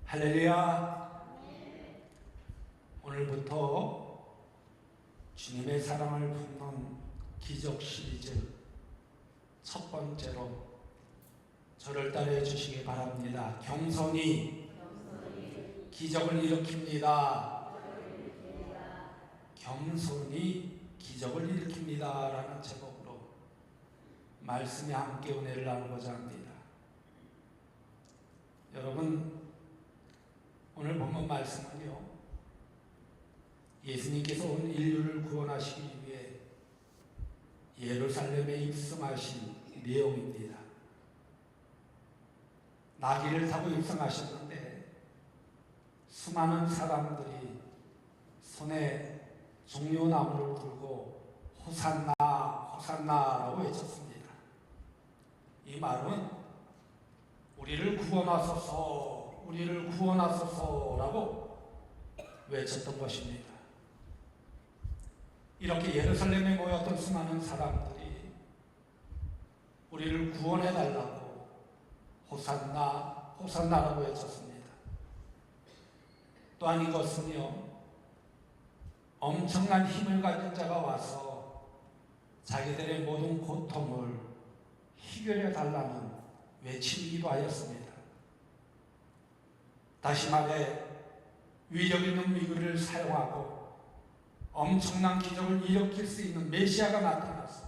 할렐루야. 오늘부터 주님의 사랑을 품는 기적 시리즈 첫 번째로 저를 따르해 주시기 바랍니다. 겸손히 기적을 일으킵니다. 겸손히 기적을 일으킵니다 라는 제목으로 말씀에 함께 은혜를 나누고자 합니다. 여러분, 오늘 본문 말씀은요, 예수님께서 온 인류를 구원하시기 위해 예루살렘에 입성하신 내용입니다. 나귀를 타고 입성하셨는데 수많은 사람들이 손에 종려나무를 들고 호산나 호산나라고 외쳤습니다. 이 말은 우리를 구원하소서, 우리를 구원하소서라고 외쳤던 것입니다. 이렇게 예루살렘에 모였던 수많은 사람들이 우리를 구원해달라고 호산나 호산나라고 외쳤습니다. 또한 이것은요, 엄청난 힘을 가진 자가 와서 자기들의 모든 고통을 해결해 달라는 외침이기도 하였습니다. 다시 말해 위력 있는 미그를 사용하고 엄청난 기적을 일으킬 수 있는 메시아가 나타나서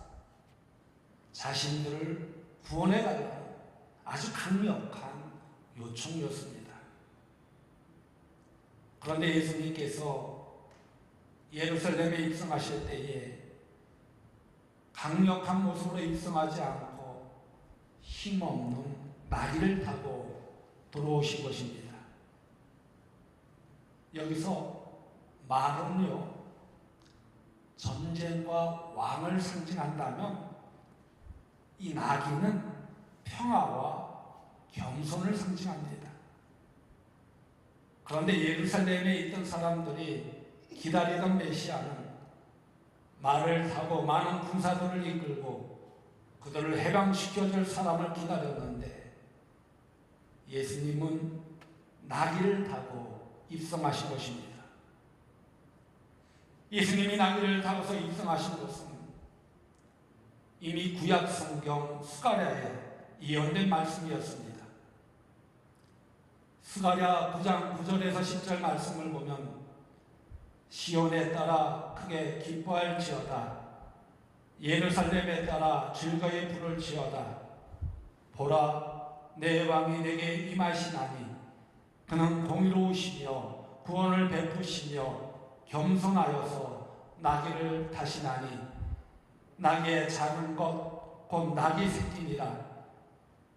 자신들을 구원해 달라는 아주 강력한 요청이었습니다. 그런데 예수님께서 예루살렘에 입성하실 때에 강력한 모습으로 입성하지 않고 힘없는 나귀를 타고 들어오신 것입니다. 여기서 말은요, 전쟁과 왕을 상징한다면 이 나귀는 평화와 겸손을 상징합니다. 그런데 예루살렘에 있던 사람들이 기다리던 메시아는 말을 타고 많은 군사들을 이끌고 그들을 해방시켜줄 사람을 기다렸는데 예수님은 나귀를 타고 입성하신 것입니다. 예수님이 나귀를 타고서 입성하신 것은 이미 구약 성경 스가랴에 예언된 말씀이었습니다. 스가랴 9장 9절에서 10절 말씀을 보면 시온에 따라 크게 기뻐할지어다, 예루살렘에 따라 즐거이 부를지어다. 보라, 내 왕이 내게 임하시나니 그는 공의로우시며 구원을 베푸시며 겸손하여서 나귀를 타시나니 나귀의 작은 것 곧 나귀 새끼니라.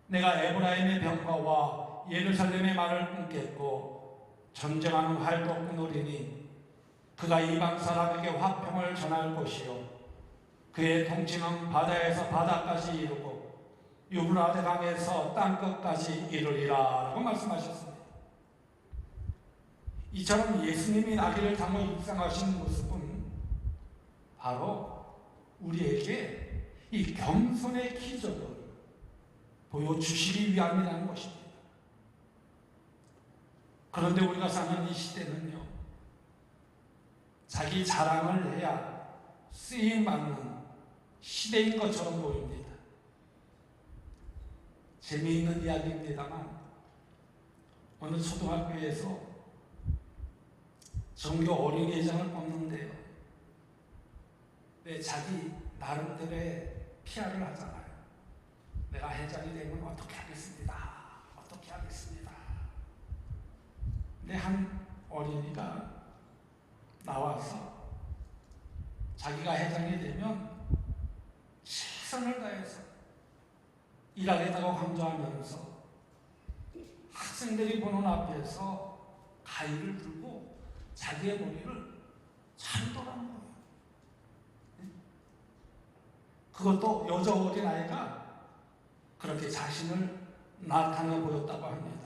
내가 에브라임의 병거와 예루살렘의 말을 끊겠고 전쟁하는 활도 끊으리니 그가 이방 사람에게 화평을 전할 것이요 그의 통치는 바다에서 바다까지 이르고 유브라데 강에서 땅끝까지 이르리라 라고 말씀하셨습니다. 이처럼 예수님이 나귀를 타고 입성하신 모습은 바로 우리에게 이 겸손의 기적을 보여주시기 위함이라는 것입니다. 그런데 우리가 사는 이 시대는요, 자기 자랑을 해야 쓰임받는 시대인 것처럼 보입니다. 재미있는 이야기입니다만 어느 초등학교에서 전교 어린이회장을 뽑는데요, 자기 나름대로의 PR을 하잖아요. 내가 회장이 되면 어떻게 하겠습니다. 어떻게 하겠습니다. 근데 한 어린이가 나와서 자기가 회장이 되면 최선을 다해서 일하겠다고 강조하면서 학생들이 보는 앞에서 가위를 들고 자기의 머리를 자르더라는 거예요. 그것도 여자 어린아이가 그렇게 자신을 나타내 보였다고 합니다.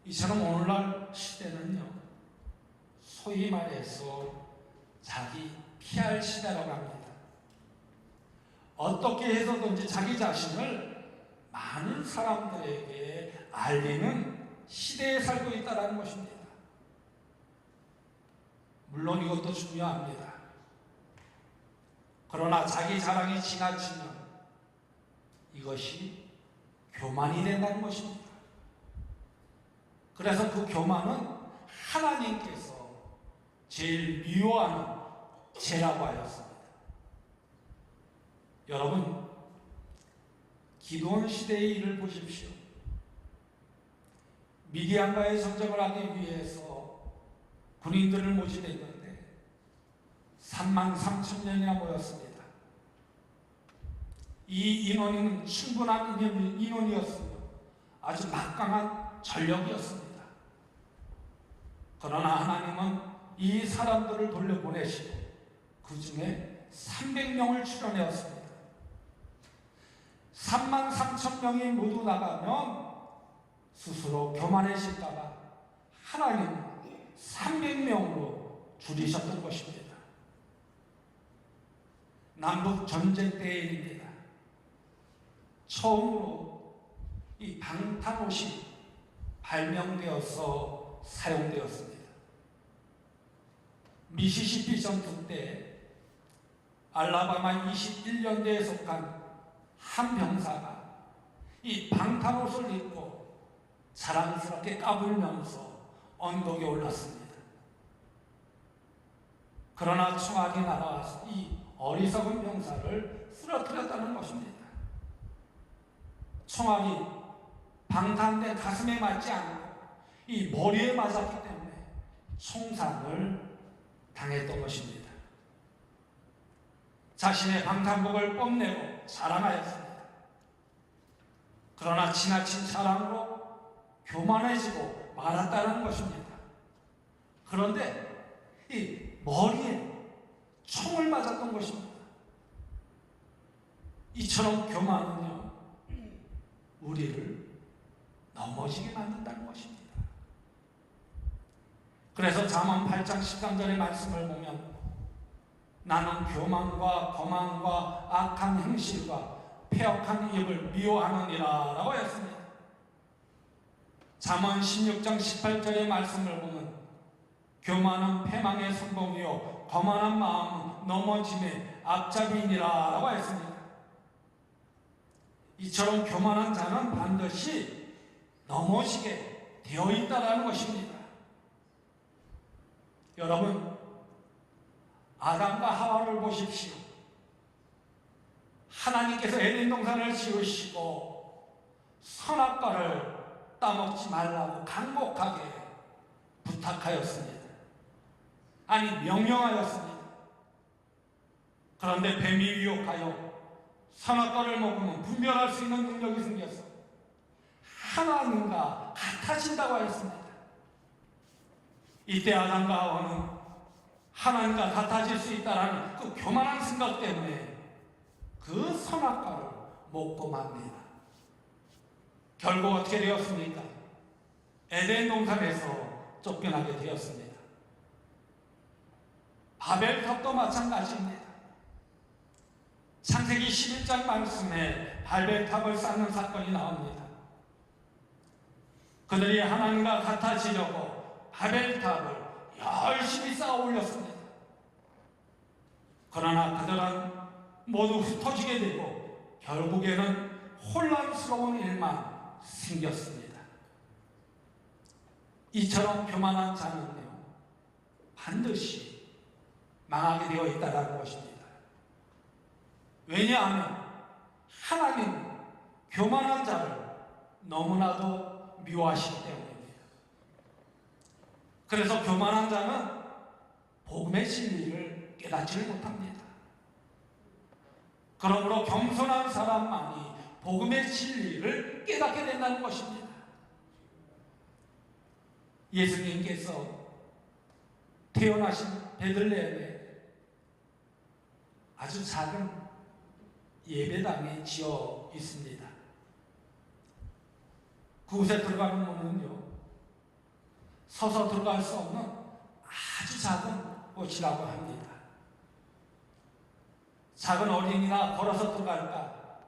이처럼 오늘날 시대는요, 소위 말해서 자기 PR 시대라고 합니다. 어떻게 해서든지 자기 자신을 많은 사람들에게 알리는 시대에 살고 있다는 것입니다. 물론 이것도 중요합니다. 그러나 자기 자랑이 지나치면 이것이 교만이 된다는 것입니다. 그래서 그 교만은 하나님께서 제일 미워하는 죄라고 하였습니다. 여러분, 기드온 시대의 일을 보십시오. 미디안과의 전쟁을 하기 위해서 군인들을 모집했는데 33,000명이나 모였습니다. 이 인원은 충분한 인원이었으며 아주 막강한 전력이었습니다. 그러나 하나님은 이 사람들을 돌려보내시고 그 중에 300명을 출연하였습니다. 33,000명이 모두 나가면 스스로 교만해질까봐 하나님은 300명으로 줄이셨던 것입니다. 남북 전쟁 때의 일입니다. 처음으로 이 방탄옷이 발명되어서 사용되었습니다. 미시시피 전투 때 알라바마 21년대에 속한 한 병사가 이 방탄옷을 입고 자랑스럽게 까불면서 언덕에 올랐습니다. 그러나 총알이 날아와서 이 어리석은 병사를 쓰러뜨렸다는 것입니다. 총알이 방탄된 가슴에 맞지 않고 이 머리에 맞았기 때문에 총상을 당했던 것입니다. 자신의 방탄복을 뽐내고 자랑하였습니다. 그러나 지나친 자랑으로 교만해지고 말았다는 것입니다. 그런데 이 머리에 총을 맞았던 것입니다. 이처럼 교만은요, 우리를 넘어지게 만든다는 것입니다. 그래서 잠언 8장 13절의 말씀을 보면 나는 교만과 거만과 악한 행실과 패역한 입을 미워하느니라 라고 했습니다. 잠언 16장 18절의 말씀을 보면 교만은 패망의 선봉이요 거만한 마음은 넘어짐의 앞잡이니라 라고 했습니다. 이처럼 교만한 자는 반드시 넘어지게 되어 있다는 것입니다. 여러분, 아담과 하와를 보십시오. 하나님께서 에덴 동산을 지으시고 선악과를 따먹지 말라고 간곡하게 부탁하였습니다. 아니, 명령하였습니다. 그런데 뱀이 유혹하여 선악과를 먹으면 분별할 수 있는 능력이 생겨서 하나님과 같아진다고 하였습니다. 이때 아담과 하와는 하나님과 같아질 수 있다는 그 교만한 생각 때문에 그 선악과를 먹고 맙니다. 결국 어떻게 되었습니까? 에덴 동산에서 쫓겨나게 되었습니다. 바벨탑도 마찬가지입니다. 창세기 11장 말씀에 바벨탑을 쌓는 사건이 나옵니다. 그들이 하나님과 같아지려고 바벨탑을 열심히 쌓아 올렸습니다. 그러나 그들은 모두 흩어지게 되고 결국에는 혼란스러운 일만 생겼습니다. 이처럼 교만한 자는요, 반드시 망하게 되어 있다는 것입니다. 왜냐하면 하나님은 교만한 자를 너무나도 미워하시기 때문입니다. 그래서 교만한 자는 복음의 진리를 깨닫지를 못합니다. 그러므로 겸손한 사람만이 복음의 진리를 깨닫게 된다는 것입니다. 예수님께서 태어나신 베들레헴에 아주 작은 예배당이 지어 있습니다. 그곳에 들어가는 문은요, 서서 들어갈 수 없는 아주 작은 곳이라고 합니다. 작은 어린이나 걸어서 들어갈까?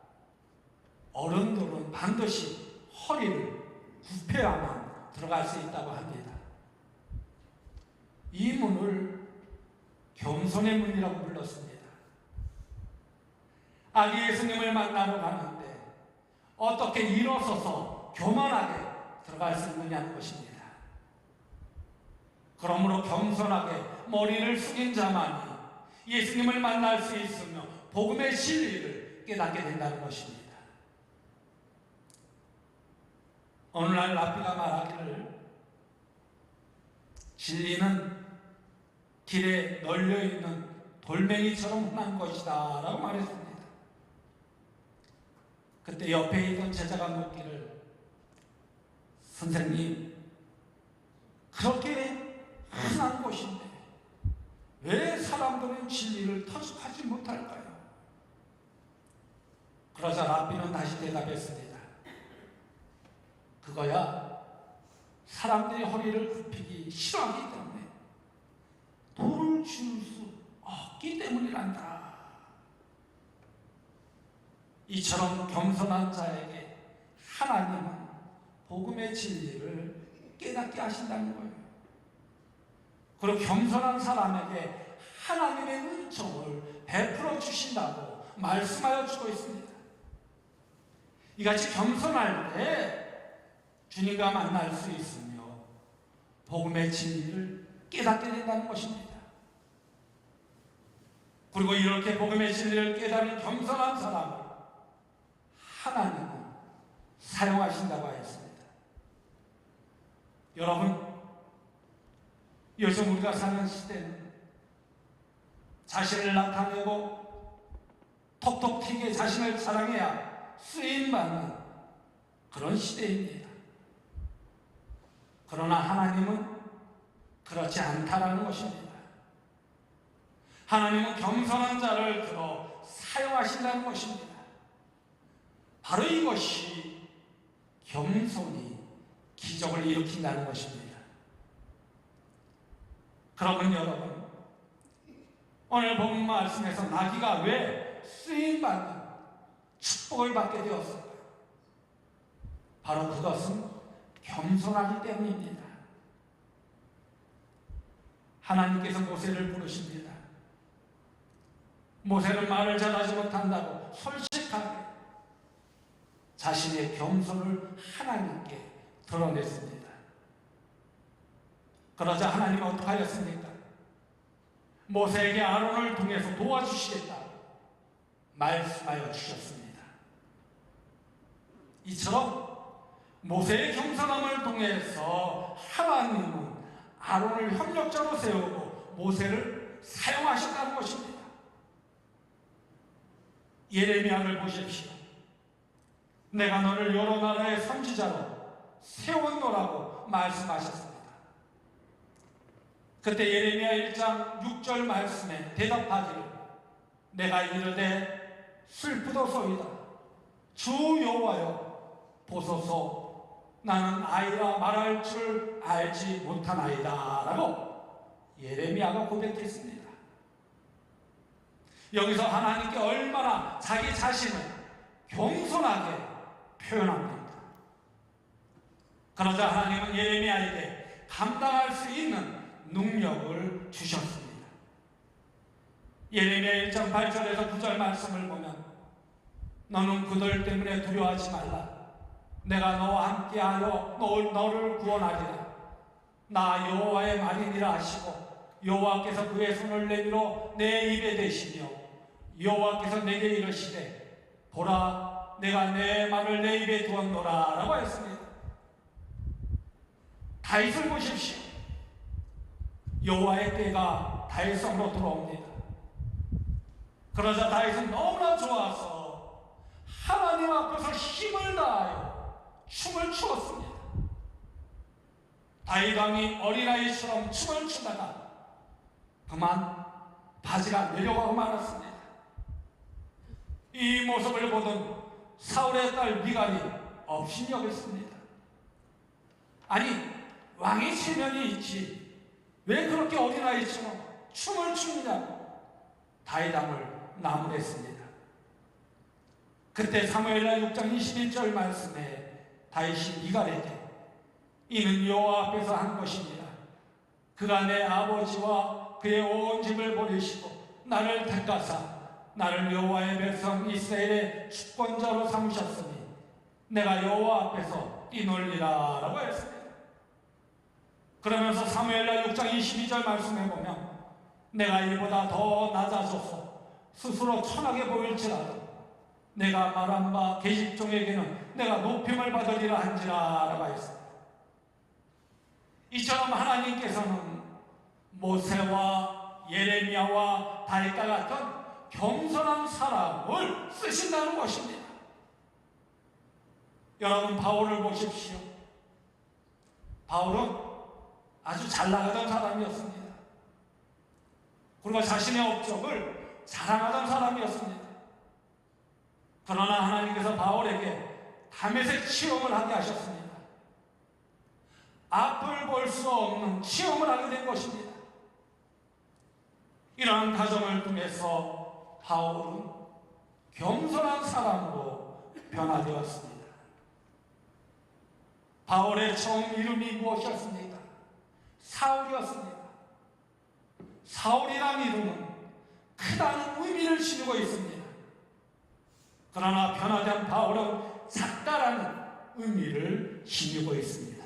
어른들은 반드시 허리를 굽혀야만 들어갈 수 있다고 합니다. 이 문을 겸손의 문이라고 불렀습니다. 아기 예수님을 만나러 가는데 어떻게 일어서서 교만하게 들어갈 수 있느냐는 것입니다. 그러므로 겸손하게 머리를 숙인 자만이 예수님을 만날 수 있으며 복음의 진리를 깨닫게 된다는 것입니다. 어느 날 랍비가 말하기를 진리는 길에 널려있는 돌멩이처럼 흔한 것이다 라고 말했습니다. 그때 옆에 있던 제자가 묻기를 선생님, 그렇게 흔한 것인데 왜 사람들은 진리를 터득하지 못할까요? 그러자 랍비는 다시 대답했습니다. 그거야 사람들이 허리를 굽히기 싫어하기 때문에 돌을 줄 수 없기 때문이란다. 이처럼 겸손한 자에게 하나님은 복음의 진리를 깨닫게 하신다는 거예요. 그리고 겸손한 사람에게 하나님의 은총을 베풀어 주신다고 말씀하여 주고 있습니다. 이같이 겸손할 때 주님과 만날 수 있으며 복음의 진리를 깨닫게 된다는 것입니다. 그리고 이렇게 복음의 진리를 깨닫는 겸손한 사람을 하나님은 사용하신다고 하였습니다. 여러분, 요즘 우리가 사는 시대는 자신을 나타내고 톡톡 튀게 자신을 자랑해야 쓰임받는 그런 시대입니다. 그러나 하나님은 그렇지 않다라는 것입니다. 하나님은 겸손한 자를 들어 사용하신다는 것입니다. 바로 이것이 겸손이 기적을 일으킨다는 것입니다. 그러면 여러분, 오늘 본 말씀에서 나귀가 왜 쓰임받는 축복을 받게 되었을까요? 바로 그것은 겸손하기 때문입니다. 하나님께서 모세를 부르십니다. 모세는 말을 잘하지 못한다고 솔직하게 자신의 겸손을 하나님께 드러냈습니다. 그러자 하나님은 어떻게 하였습니까? 모세에게 아론을 통해서 도와주시겠다고 말씀하여 주셨습니다. 이처럼 모세의 겸손함을 통해서 하나님은 아론을 협력자로 세우고 모세를 사용하셨다는 것입니다. 예레미야를 보십시오. 내가 너를 여러 나라의 선지자로 세웠노라고 말씀하셨습니다. 그때 예레미야 1장 6절 말씀에 대답하기를 내가 이르되 슬프도소이다. 주 여호와여 보소서 나는 아이라 말할 줄 알지 못하나이다 라고 예레미야가 고백했습니다. 여기서 하나님께 얼마나 자기 자신을 겸손하게 표현합니다. 그러자 하나님은 예레미야에게 감당할 수 있는 능력을 주셨습니다. 예레미야 1장 8절에서 9절 말씀을 보면 너는 그들 때문에 두려워하지 말라. 내가 너와 함께하여 너를 구원하리라. 나 여호와의 말이니라 하시고 여호와께서 그의 손을 내밀어 내 입에 대시며 여호와께서 내게 이르시되 보라 내가 내 말을 내 입에 두었노라 라고 했습니다. 다윗을 보십시오. 여호와의 때가 다윗성으로 들어옵니다. 그러자 다윗은 너무나 좋아서 하나님 앞에서 힘을 다하여 춤을 추었습니다. 다윗 왕이 어린아이처럼 춤을 추다가 그만 바지가 내려가고 말았습니다. 이 모습을 보던 사울의 딸 미갈이 업신여겼습니다. 아니 왕의 체면이 있지 왜 그렇게 어린아이처럼 춤을 추느냐고 다윗 왕을 나무랬습니다. 그때 사무엘하 6장 21절 말씀에 다윗이 미갈에게 이는 여호와 앞에서 한 것입니다. 그가 내 아버지와 그의 온 집을 버리시고 나를 택하사 나를 여호와의 백성 이스라엘의 주권자로 삼으셨으니 내가 여호와 앞에서 뛰놀리라 라고 했습니다. 그러면서 사무엘라 6장 22절 말씀에 보면 내가 이보다 더 낮아져서 스스로 천하게 보일지라도 내가 말한 바 계집종에게는 내가 높임을 받으리라 한지라 라고 했습니다. 이처럼 하나님께서는 모세와 예레미야와 다윗과 같은 겸손한 사람을 쓰신다는 것입니다. 여러분, 바울을 보십시오. 바울은 아주 잘 나가던 사람이었습니다. 그리고 자신의 업적을 자랑하던 사람이었습니다. 그러나 하나님께서 바울에게 다메섹 시험을 하게 하셨습니다. 앞을 볼 수 없는 시험을 하게 된 것입니다. 이러한 과정을 통해서 바울은 겸손한 사람으로 변화되었습니다. 바울의 처음 이름이 무엇이었습니까? 사울이었습니다. 사울이라는 이름은 크다는 의미를 지니고 있습니다. 그러나 변화된 바울은 작다라는 의미를 지니고 있습니다.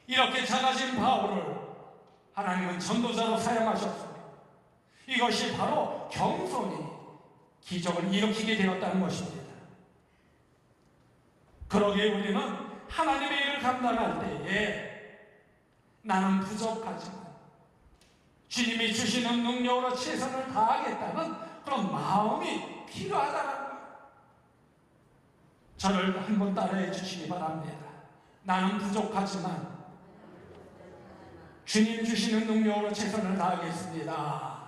이렇게 작아진 바울을 하나님은 전도자로 사용하셨습니다. 이것이 바로 겸손이 기적을 일으키게 되었다는 것입니다. 그러기에 우리는 하나님의 일을 감당할 때에 나는 부족하지만 주님이 주시는 능력으로 최선을 다하겠다는 그런 마음이 필요하다는 거예요. 저를 한번 따라해 주시기 바랍니다. 나는 부족하지만 주님 주시는 능력으로 최선을 다하겠습니다.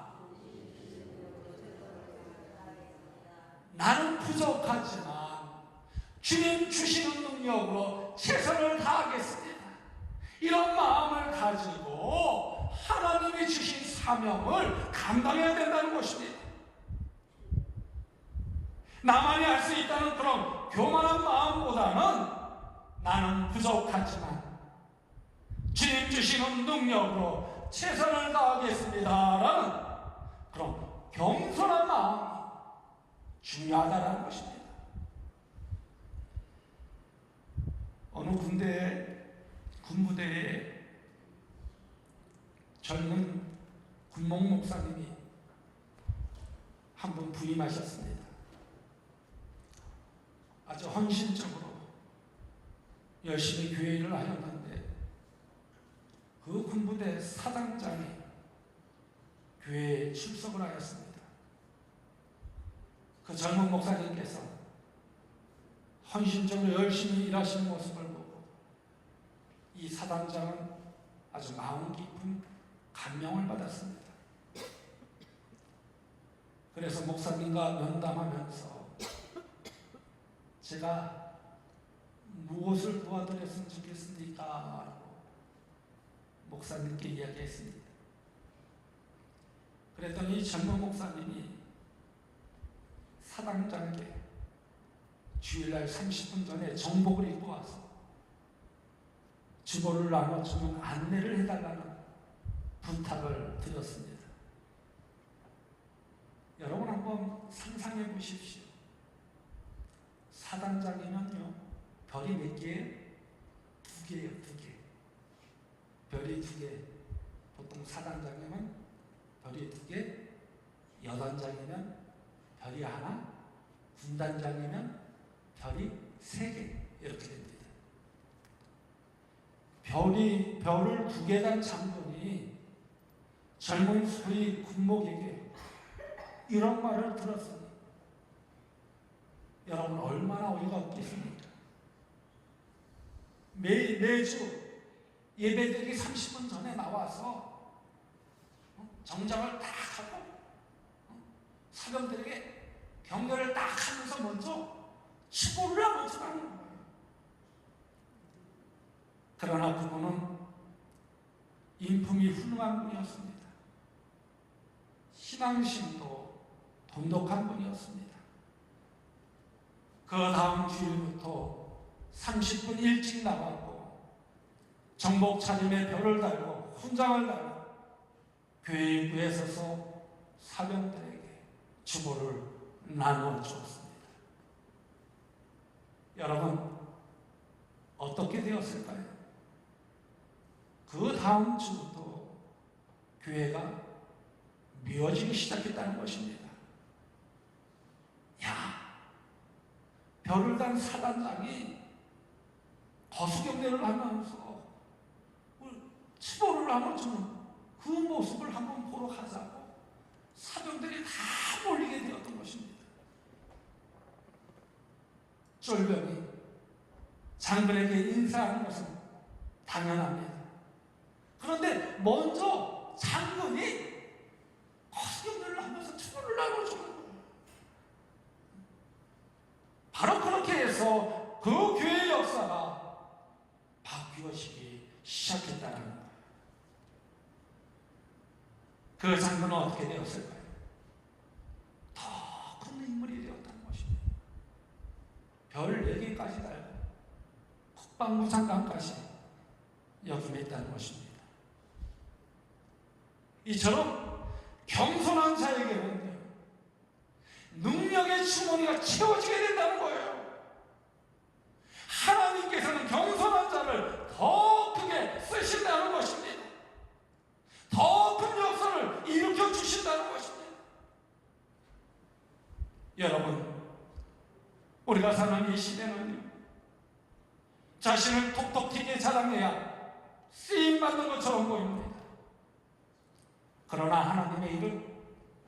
나는 부족하지만 주님 주시는 능력으로 최선을 다하겠습니다. 이런 마음을 가지고 하나님이 주신 사명을 감당해야 된다는 것입니다. 나만이 할 수 있다는 그런 교만한 마음보다는 나는 부족하지만 주님 주시는 능력으로 최선을 다하겠습니다라는 그런 겸손한 마음이 중요하다는 것입니다. 어느 군부대에 젊은 군목 목사님이 한 분 부임하셨습니다. 아주 헌신적으로 열심히 교회 일을 하였는데 그 군부대 사단장이 교회에 출석을 하였습니다. 그 젊은 목사님께서 헌신적으로 열심히 일하시는 모습을 보고 이 사단장은 아주 마음 깊은 감명을 받았습니다. 그래서 목사님과 면담하면서 제가 무엇을 도와드렸으면 좋겠습니까? 라고 목사님께 이야기했습니다. 그랬더니 젊은 목사님이 사당장에게 주일날 30분 전에 정복을 입고 와서 주보를 나눠주는 안내를 해달라는 부탁을 드렸습니다. 여러분 한번 상상해 보십시오. 사단장이면요, 별이 몇 개예요? 2개예요, 2개. 별이 2개. 보통 사단장이면 별이 2개, 여단장이면 별이 하나, 군단장이면 별이 3개 이렇게 됩니다. 별을 2개 단 장군이 젊은 소위 군목에게 이런 말을 들었으니 여러분 얼마나 어이가 없겠습니까? 매주 예배드리기 30분 전에 나와서 정장을 딱 하고 사병들에게 경례를 딱 하면서 먼저 추고를 하고 들어가는 거예요. 그러나 그분은 인품이 훌륭한 분이었습니다. 신앙심도 돈독한 분이었습니다. 그 다음 주일부터 30분 일찍 나가고 정복 차림에 별을 달고 훈장을 달고 교회 입구에 서서 사병들에게 주보를 나누어 주었습니다. 여러분, 어떻게 되었을까요? 그 다음 주부터 교회가 미워지기 시작했다는 것입니다. 야, 별을 단 사단장이 거수경례를 하면서 치보를 나눠주는 그 모습을 한번 보러 가자고 사병들이 다 몰리게 되었던 것입니다. 쫄병이 장군에게 인사하는 것은 당연합니다. 그런데 먼저 장군이 거수경례를 하면서 치보를 나눠주는 거예요. 바로 그렇게 해서 그 교회의 역사가 바뀌어지기 시작했다는 거예요. 그 장군은 어떻게 되었을까요? 더 큰 인물이 되었다는 것입니다. 별 4개까지 달고 국방부 장관까지 역임했다는 것입니다. 이처럼 겸손한 자에게는 능력의 주머니가 채워지게 된다는 거예요. 하나님께서는 겸손한 자를 더 크게 쓰신다는 것입니다. 더 큰 역사를 일으켜 주신다는 것입니다. 여러분, 우리가 사는 이 시대는요, 자신을 톡톡 튀게 자랑해야 쓰임받는 것처럼 보입니다. 그러나 하나님의 일은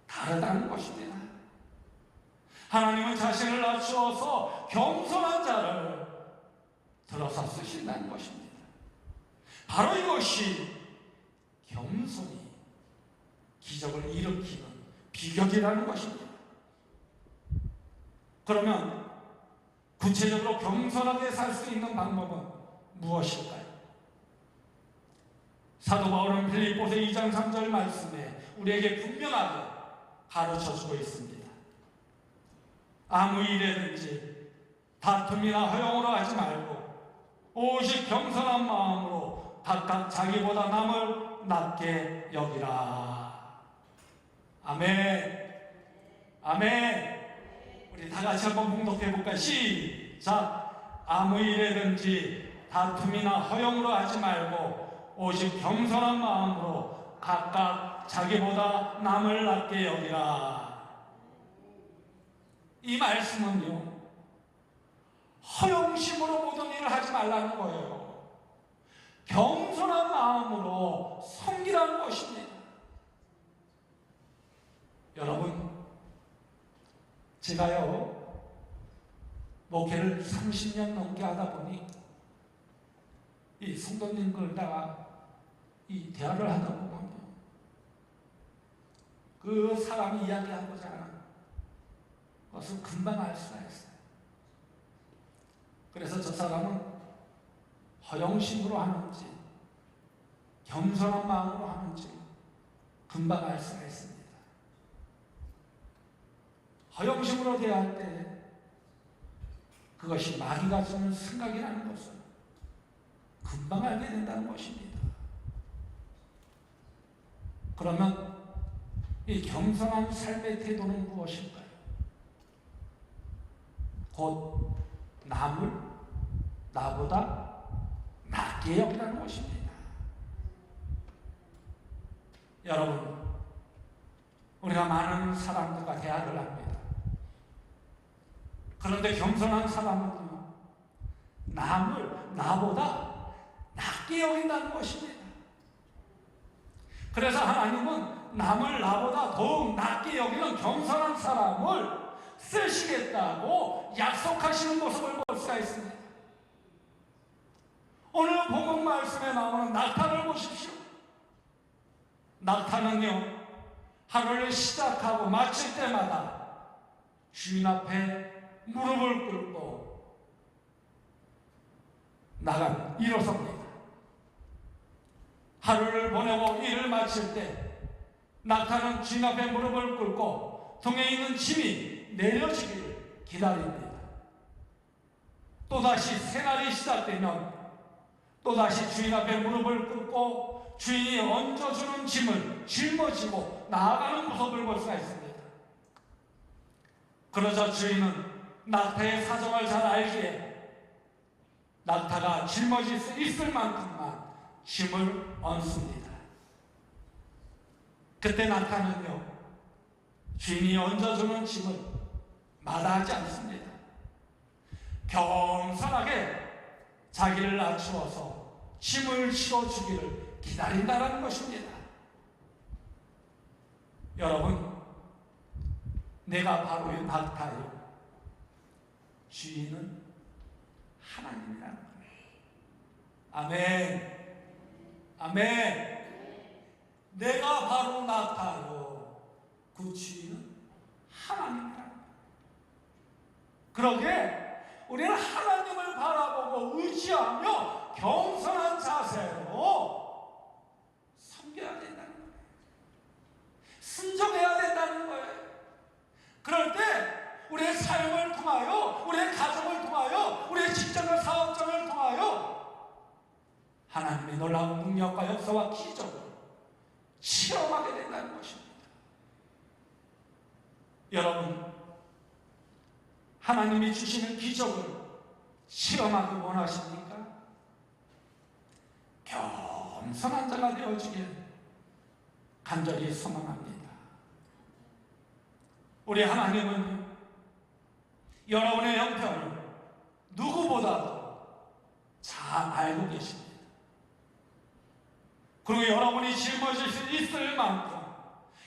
다르다는 것입니다. 하나님은 자신을 낮추어서 겸손한 자를 들어서 쓰신다는 것입니다. 바로 이것이 겸손이 기적을 일으키는 비결이라는 것입니다. 그러면 구체적으로 겸손하게 살 수 있는 방법은 무엇일까요? 사도 바울은 빌립보서 2장 3절 말씀에 우리에게 분명하게 가르쳐주고 있습니다. 아무 일에든지 다툼이나 허용으로 하지 말고 오직 겸손한 마음으로 각각 자기보다 남을 낮게 여기라. 아멘. 아멘. 우리 다 같이 한번 봉독해 볼까요? 시작. 아무 일에든지 다툼이나 허용으로 하지 말고 오직 겸손한 마음으로 각각 자기보다 남을 낮게 여기라. 이 말씀은요, 허영심으로 모든 일을 하지 말라는 거예요. 겸손한 마음으로 섬기라는 것입니다. 여러분, 제가요, 목회를 30년 넘게 하다 보니 이 성도님들과 이 대화를 하다 보면 그 사람이 이야기하고자 하는 것을 금방 알 수가 있어요. 그래서 저 사람은 허영심으로 하는지 겸손한 마음으로 하는지 금방 알 수가 있습니다. 허영심으로 대할 때 그것이 마귀가 주는 생각이라는 것을 금방 알게 된다는 것입니다. 그러면 이 겸손한 삶의 태도는 무엇일까요? 곧 남을 나보다 낮게 여기라는 것입니다. 여러분, 우리가 많은 사람들과 대화를 합니다. 그런데 겸손한 사람은요, 남을 나보다 낮게 여긴다는 것입니다. 그래서 하나님은 남을 나보다 더욱 낮게 여기는 겸손한 사람을 쓰시겠다고 약속하시는 모습을 볼 수가 있습니다. 오늘 복음 말씀에 나오는 낙타를 보십시오. 낙타는요, 하루를 시작하고 마칠 때마다 주인 앞에 무릎을 꿇고 일어섭니다. 하루를 보내고 일을 마칠 때 낙타는 주인 앞에 무릎을 꿇고 등에 있는 짐이 내려지기를 기다립니다. 또다시 새날이 시작되면 또다시 주인 앞에 무릎을 꿇고 주인이 얹어주는 짐을 짊어지고 나아가는 모습을 볼 수가 있습니다. 그러자 주인은 낙타의 사정을 잘 알기에 낙타가 짊어질 수 있을 만큼만 짐을 얹습니다. 그때 낙타는요, 주인이 얹어주는 짐을 마다하지 않습니다. 겸손하게 자기를 낮추어서 짐을 실어주기를 기다린다는 것입니다. 여러분, 내가 바로 이 낙타요, 주인은 하나님이라는 거예요. 아멘. 아멘. 내가 바로 낙타요, 그 주인은 하나님이라는 거예요. 그러기에 우리는 하나님을 바라보고 의지하며 겸손한 자세로 섬겨야 된다는 거예요. 순종해야 된다는 거예요. 그럴 때 우리의 삶을 통하여, 우리의 가정을 통하여, 우리의 직장과 사업장을 통하여 하나님의 놀라운 능력과 역사와 기적을 체험하게 된다는 것입니다. 여러분, 하나님이 주시는 기적을 체험하기 원하십니까? 겸손한 자가 되어주길 간절히 소망합니다. 우리 하나님은 여러분의 형편을 누구보다도 잘 알고 계십니다. 그리고 여러분이 짊어질 수 있을 만큼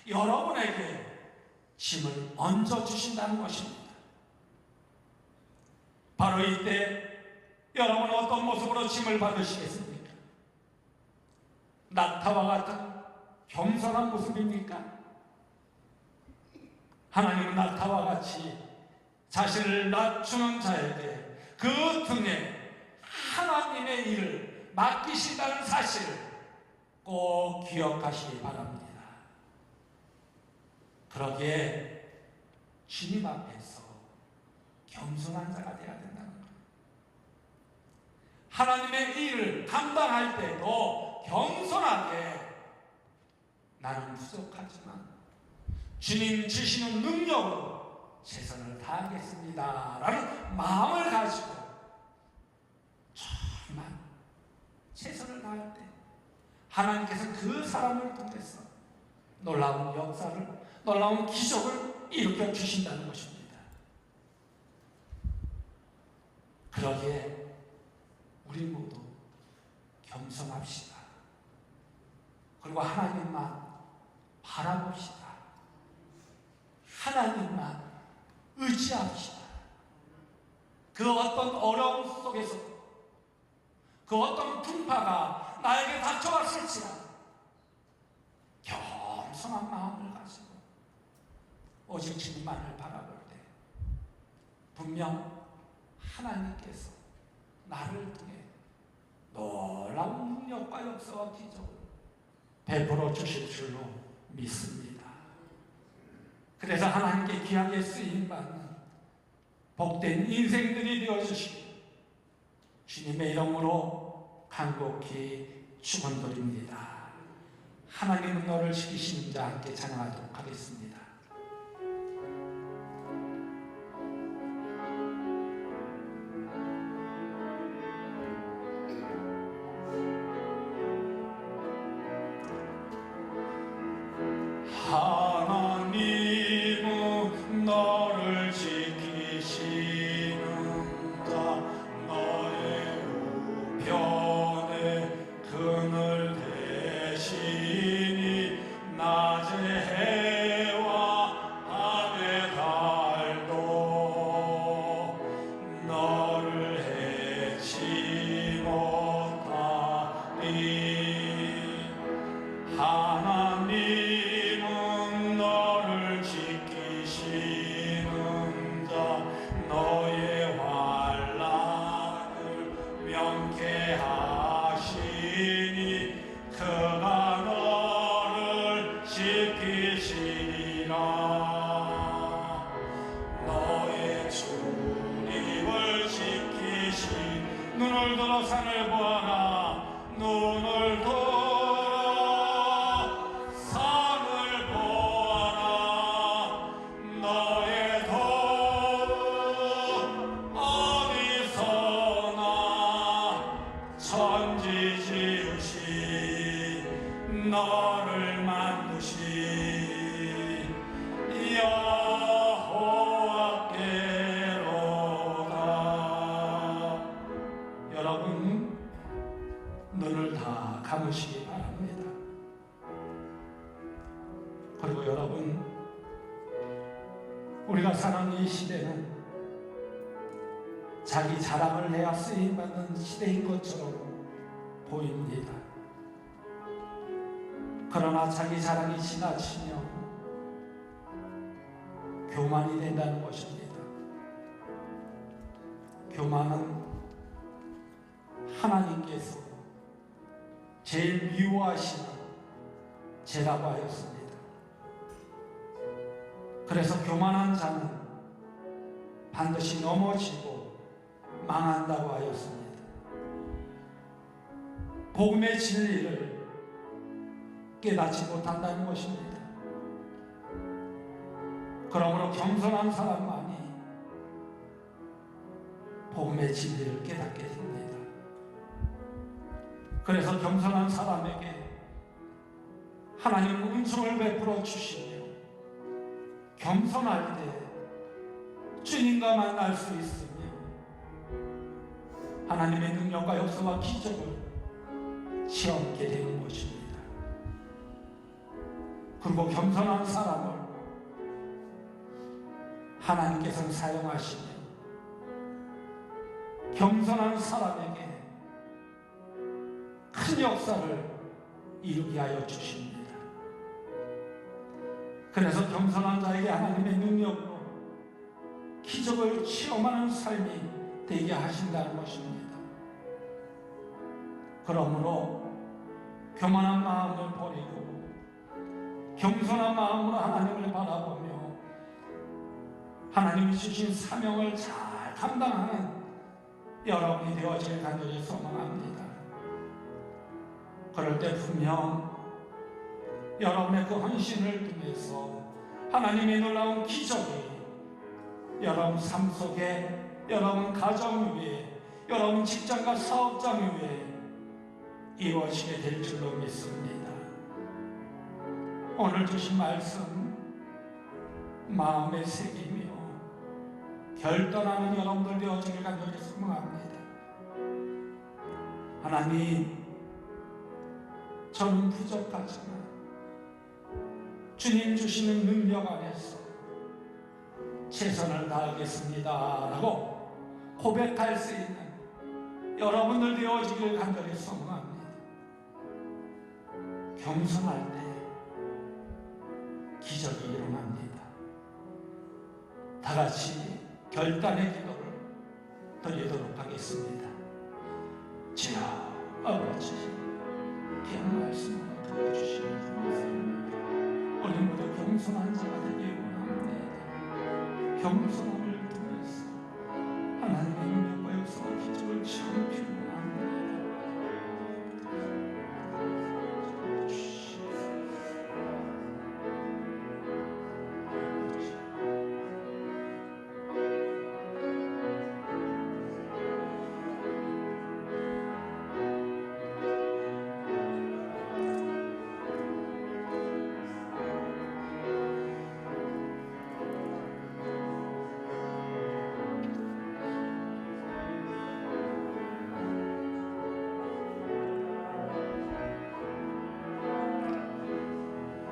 여러분에게 짐을 얹어주신다는 것입니다. 바로 이때 여러분은 어떤 모습으로 짐을 받으시겠습니까? 낙타와 같은 겸손한 모습입니까? 하나님은 낙타와 같이 자신을 낮추는 자에게 그 등에 하나님의 일을 맡기신다는 사실을 꼭 기억하시기 바랍니다. 그러기에 주님 앞에서 겸손한 자가 되어야 된다는 거예요. 하나님의 일을 감당할 때도 겸손하게, 나는 부족하지만 주님 주시는 능력으로 최선을 다하겠습니다 라는 마음을 가지고 정말 최선을 다할 때 하나님께서 그 사람을 통해서 놀라운 역사를, 놀라운 기적을 일으켜 주신다는 것입니다. 그러기에 우리 모두 겸손합시다. 그리고 하나님만 바라봅시다. 하나님만 의지합시다. 그 어떤 어려움 속에서, 그 어떤 풍파가 나에게 닥쳐왔을지라도 겸손한 마음을 가지고 오직 주님만을 바라볼 때 분명 하나님께서 나를 통해 놀라운 능력과 역사와 기적을 베풀어 주실 줄로 믿습니다. 그래서 하나님께 귀하게 쓰임받는 복된 인생들이 되어주시고 주님의 이름으로 간곡히 축원드립니다. 하나님은 너를 지키시는 자 함께 찬양하도록 하겠습니다. 하나님은 너를 지키시는 자, 너의 우편에 그늘 대시니 낮의 해와 밤의 달도 너를 해치 못하리. 하나님은 너를 지키시는 자, 너의 환난을 명쾌하시니 그가 너를 지키시리라. 너의 주님을 지키신 눈을 들어 산을 보아라. 눈을 들어 산을 보아라. 너의 도움 어디서나 천지 지으신 너를 만드신 여호와께로다. 여러분, 눈을 다 감으시기 바랍니다. 그리고 여러분, 우리가 사는 이 시대는 자기 자랑을 해야 쓰임받는 시대인 것처럼 보입니다. 그러나 자기 자랑이 지나치며 교만이 된다는 것입니다. 교만은 하나님께서 제일 미워하시는 죄라고 하였습니다. 그래서 교만한 자는 반드시 넘어지고 망한다고 하였습니다. 복음의 진리를 깨닫지 못한다는 것입니다. 그러므로 겸손한 사람만이 복음의 진리를 깨닫게 됩니다. 그래서 겸손한 사람에게 하나님은 은총을 베풀어 주시며 겸손할 때 주님과 만날 수 있으며 하나님의 능력과 역사와 기적을 체험하게 되는 것입니다. 그리고 겸손한 사람을 하나님께서는 사용하시며 겸손한 사람에게 큰 역사를 이루게 하여 주십니다. 그래서 겸손한 자에게 하나님의 능력으로 기적을 체험하는 삶이 되게 하신다는 것입니다. 그러므로 교만한 마음을 버리고 겸손한 마음으로 하나님을 바라보며 하나님이 주신 사명을 잘 감당하는 여러분이 되어질 간절히 소망합니다. 그럴 때 분명 여러분의 그 헌신을 통해서 하나님의 놀라운 기적이 여러분 삶 속에, 여러분 가정 위에, 여러분 직장과 사업장 위에 이루어지게 될 줄로 믿습니다. 오늘 주신 말씀 마음에 새기며 결단하는 여러분들 되어지길 간절히 소망합니다. 하나님, 저는 부족하지만 주님 주시는 능력 안에서 최선을 다하겠습니다 라고 고백할 수 있는 여러분들 되어지길 간절히 소망합니다. 겸손할 때 기적이 일어납니다. 다 같이 결단의 기도를 드리도록 하겠습니다. 주여 아버지, 귀한 말씀을 들어주시니 감사합니다. 우리 모두 겸손한 자가 되길 원합니다. 겸손함을 통해서 하나님의 능력과 역사와 기적을 체험하기 원합니다.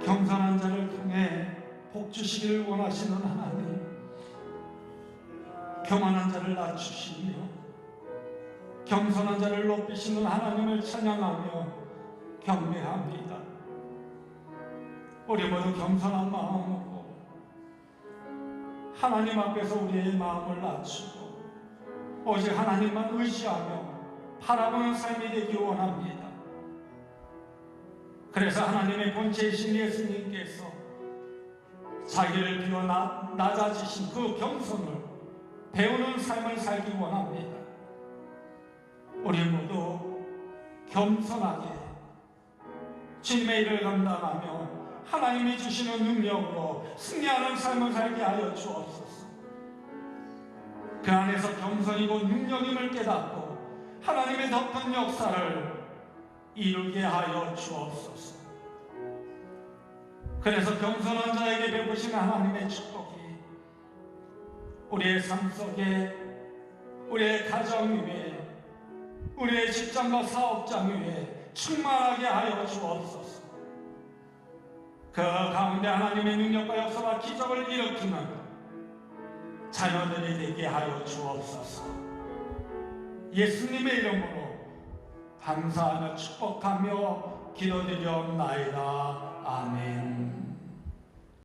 겸손한 자를 통해 복 주시기를 원하시는 하나님, 교만한 자를 낮추시며 겸손한 자를 높이시는 하나님을 찬양하며 경배합니다. 우리 모두 겸손한 마음으로 하나님 앞에서 우리의 마음을 낮추고 오직 하나님만 의지하며 바라보는 삶이 되기 원합니다. 그래서 하나님의 본체이신 예수님께서 자기를 비워 낮아지신 그 겸손을 배우는 삶을 살기 원합니다. 우리 모두 겸손하게 주님의 일을 감당하며 하나님이 주시는 능력으로 승리하는 삶을 살게 하여 주옵소서. 그 안에서 겸손이고 능력임을 깨닫고 하나님의 더 큰 역사를 이루게 하여 주옵소서. 그래서 겸손한 자에게 베푸신 하나님의 축복이 우리의 삶 속에, 우리의 가정 위에, 우리의 직장과 사업장 위에 충만하게 하여 주옵소서. 그 가운데 하나님의 능력과 역사와 기적을 일으키는 자녀들이 되게 하여 주옵소서. 예수님의 이름으로 감사하며 축복하며 기도드리옵나이다. 아멘.